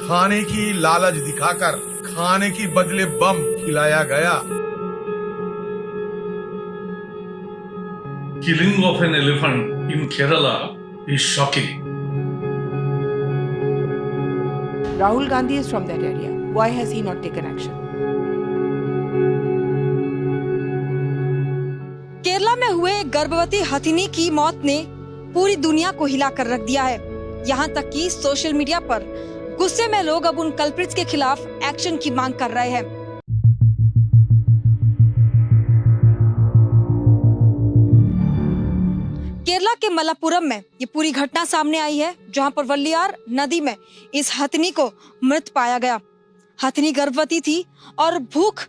खाने की लालच दिखाकर खाने की बदले बम खिलाया गया। Killing of an elephant in Kerala is shocking. Rahul Gandhi is from that area. Why has he not taken action? Kerala में हुए गर्भवती हथिनी की मौत ने पूरी दुनिया को हिला कर रख दिया है। यहाँ तक कि सोशल मीडिया पर गुस्से में लोग अब उन कल्प्रिट्स के खिलाफ एक्शन की मांग कर रहे हैं। केरला के मलप्पुरम में ये पूरी घटना सामने आई है, जहां पर वल्लियार नदी में इस हथिनी को मृत पाया गया। हथिनी गर्भवती थी और भूख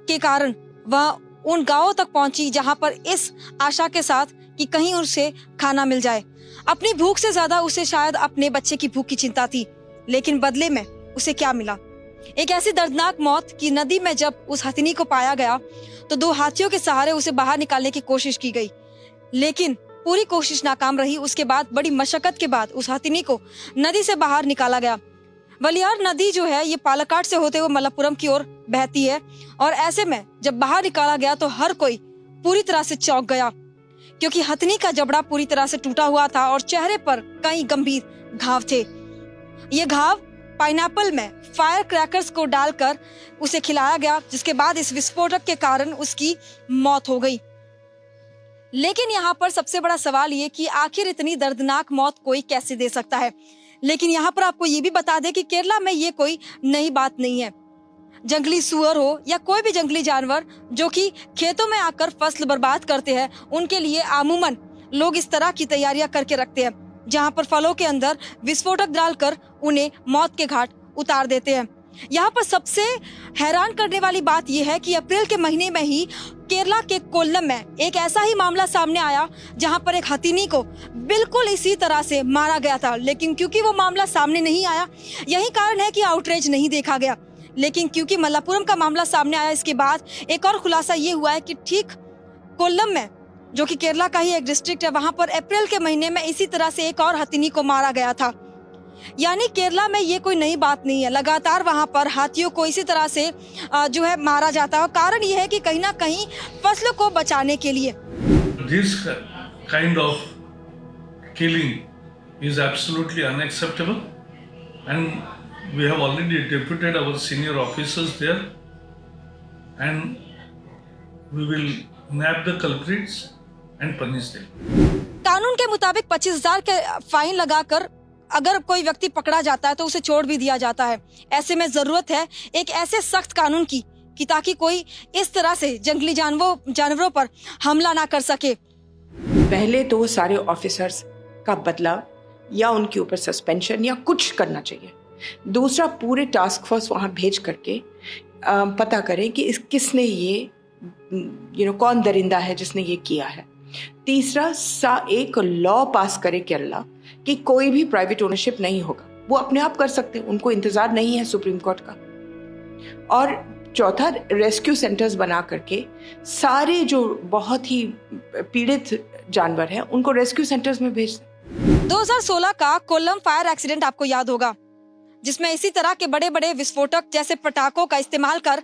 के कारण वह उन गांवों तक पहुंची जहां पर इस आशा के साथ कि कहीं उसे खाना मिल जाए। अपनी भूख से ज्यादा उसे शायद अपने बच्चे की भूख की चिंता थी, लेकिन बदले में उसे क्या मिला? एक ऐसी दर्दनाक मौत कि नदी में जब उस हथिनी को पाया गया तो 2 हाथियों के सहारे उसे बाहर निकालने की कोशिश की गई, लेकिन पूरी कोशिश नाकाम रही। उसके बाद बड़ी मशक्कत के बाद उस हथिनी को नदी से बाहर निकाला गया। वलियार नदी जो है ये पालक्काड से होते हुए मलप्पुरम की ओर बहती है, और ऐसे में जब बाहर निकाला गया तो हर कोई पूरी तरह से चौंक गया, क्योंकि हथिनी का जबड़ा पूरी तरह से टूटा हुआ था और चेहरे पर कई गंभीर घाव थे। ये घाव पाइनएप्पल में फायर क्रैकर्स को डालकर उसे खिलाया गया, जिसके बाद इस विस्फोटक के कारण उसकी मौत हो गई। लेकिन यहाँ पर सबसे बड़ा सवाल ये कि आखिर इतनी दर्दनाक मौत कोई कैसे दे सकता है। लेकिन यहाँ पर आपको ये भी बता दें कि केरला में ये कोई नई बात नहीं है। जंगली सुअर हो या कोई भी जंगली जानवर जो कि खेतों में आकर फसल बर्बाद करते हैं, उनके लिए आमूमन लोग इस तरह की तैयारियां करके रखते हैं, जहां पर फलों के अंदर विस्फोटक डालकर उन्हें मौत के घाट उतार देते हैं। यहाँ पर सबसे हैरान करने वाली बात यह है कि अप्रैल के महीने में ही केरला के कोल्लम में एक ऐसा ही मामला सामने आया, जहां पर एक हथिनी को बिल्कुल इसी तरह से मारा गया था। लेकिन क्योंकि वो मामला सामने नहीं आया, यही कारण है कि आउटरीच नहीं देखा गया। लेकिन क्योंकि मलप्पुरम का मामला सामने आया, इसके बाद एक और खुलासा ये हुआ है कि ठीक कोल्लम में, जो कि केरला का ही एक डिस्ट्रिक्ट है, वहां पर अप्रैल के महीने में इसी तरह से एक और हथिनी को मारा गया था। यानी केरला में ये कोई नई बात नहीं है, लगातार वहां पर हाथियों को इसी तरह से जो है मारा जाता है। और कारण ये है कि कहीं ना कहीं फसलों को बचाने के लिए This kind of killing is absolutely unacceptable, and we have already deputed our senior officers there, and we will nab the culprits and punish them. कानून के मुताबिक 25,000 के फाइन लगाकर अगर कोई व्यक्ति पकड़ा जाता है तो उसे छोड़ भी दिया जाता है। ऐसे में जरूरत है एक ऐसे सख्त कानून की कि ताकि कोई इस तरह से जंगली जानवरों पर हमला ना कर सके। पहले तो सारे ऑफिसर्स का बदला या उनके ऊपर सस्पेंशन या कुछ करना चाहिए। दूसरा, पूरे टास्क फोर्स वहाँ भेज करके पता करें कि किसने ये कौन दरिंदा है जिसने ये किया है। तीसरा, एक लॉ पास करे केरला कि कोई भी प्राइवेट ओनरशिप नहीं होगा, वो अपने आप कर सकते हैं, उनको इंतजार नहीं है सुप्रीम कोर्ट का। और चौथा, रेस्क्यू सेंटर्स बना करके सारे जो बहुत ही पीड़ित जानवर हैं उनको रेस्क्यू सेंटर्स में भेज दें। 2016 का कोल्लम फायर एक्सीडेंट आपको याद होगा, जिसमें इसी तरह के बड़े बड़े विस्फोटक जैसे पटाखों का इस्तेमाल कर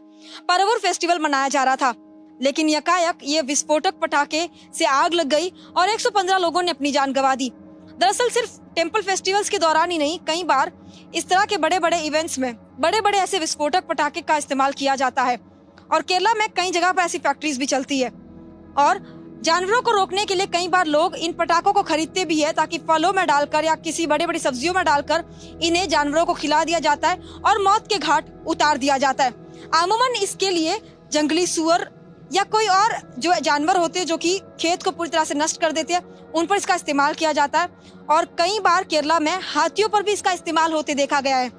परवूर फेस्टिवल मनाया जा रहा था। लेकिन यकायक ये विस्फोटक पटाखे से आग लग गई और 115 लोगों ने अपनी जान गंवा दी। दरअसल सिर्फ टेम्पल फेस्टिवल्स के दौरान ही नहीं, कई बार इस तरह के बड़े बड़े इवेंट्स में बड़े बड़े ऐसे विस्फोटक पटाखे का इस्तेमाल किया जाता है। और केरला में कई जगह पर ऐसी फैक्ट्रीज भी चलती है, और जानवरों को रोकने के लिए कई बार लोग इन पटाखों को खरीदते भी है, ताकि फलों में डालकर या किसी बड़ी बड़ी सब्जियों में डालकर इन्हें जानवरों को खिला दिया जाता है और मौत के घाट उतार दिया जाता है। आमूमन इसके लिए जंगली सुअर या कोई और जो जानवर होते हैं जो कि खेत को पूरी तरह से नष्ट कर देते हैं, उन पर इसका इस्तेमाल किया जाता है। और कई बार केरला में हाथियों पर भी इसका इस्तेमाल होते देखा गया है।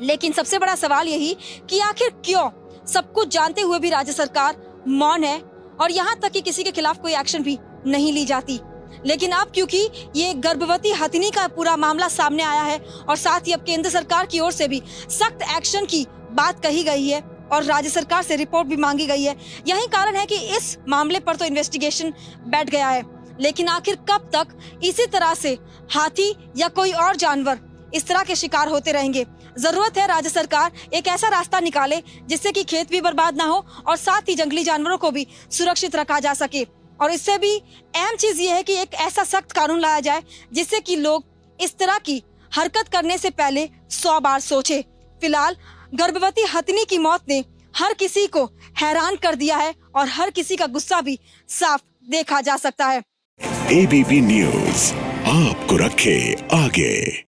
लेकिन सबसे बड़ा सवाल यही कि आखिर क्यों सब कुछ जानते हुए भी राज्य सरकार मौन है, और यहाँ तक कि किसी के खिलाफ कोई एक्शन भी नहीं ली जाती। लेकिन अब क्योंकि ये गर्भवती हथिनी का पूरा मामला सामने आया है और साथ ही अब केंद्र सरकार की ओर से भी सख्त एक्शन की बात कही गई है और राज्य सरकार से रिपोर्ट भी मांगी गई है, यही कारण है कि इस मामले पर तो इन्वेस्टिगेशन बैठ गया है। लेकिन आखिर कब तक इसी तरह से हाथी या कोई और जानवर इस तरह के शिकार होते रहेंगे? जरूरत है राज्य सरकार एक ऐसा रास्ता निकाले जिससे कि खेत भी बर्बाद ना हो और साथ ही जंगली जानवरों को भी सुरक्षित रखा जा सके। और इससे भी अहम चीज ये है कि एक ऐसा सख्त कानून लाया जाए जिससे कि लोग इस तरह की हरकत करने से पहले 100 बार सोचे। फिलहाल गर्भवती हथिनी की मौत ने हर किसी को हैरान कर दिया है और हर किसी का गुस्सा भी साफ देखा जा सकता है। ABP न्यूज आपको रखे आगे।